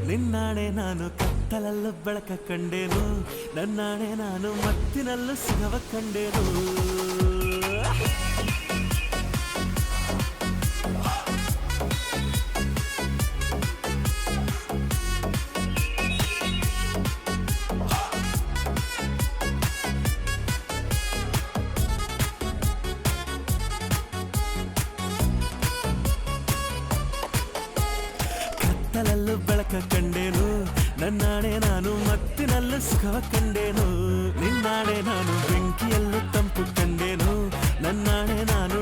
ನಿನ್ನಾಣೆ ನಾನು ಕತ್ತಲಲ್ಲೂ ಬೆಳಕ ಕಂಡೇನು, ನನ್ನಾಣೆ ನಾನು ಮತ್ತಿನಲ್ಲೂ ಸುಖವ ಕಂಡೇನು. ಕತ್ತಲಲ್ಲೂ ಬೆಳಕ ಕಂಡೇನು, ನನ್ನಾಣೆ ನಾನು ಮತ್ತಿನಲ್ಲೂ ಸುಖವ ಕಂಡೇನು. ನಿನ್ನಾಣೆ ನಾನು ಬೆಂಕಿಯಲ್ಲೂ ತಂಪು ಕಂಡೇನು, ನನ್ನಾಣೆ ನಾನು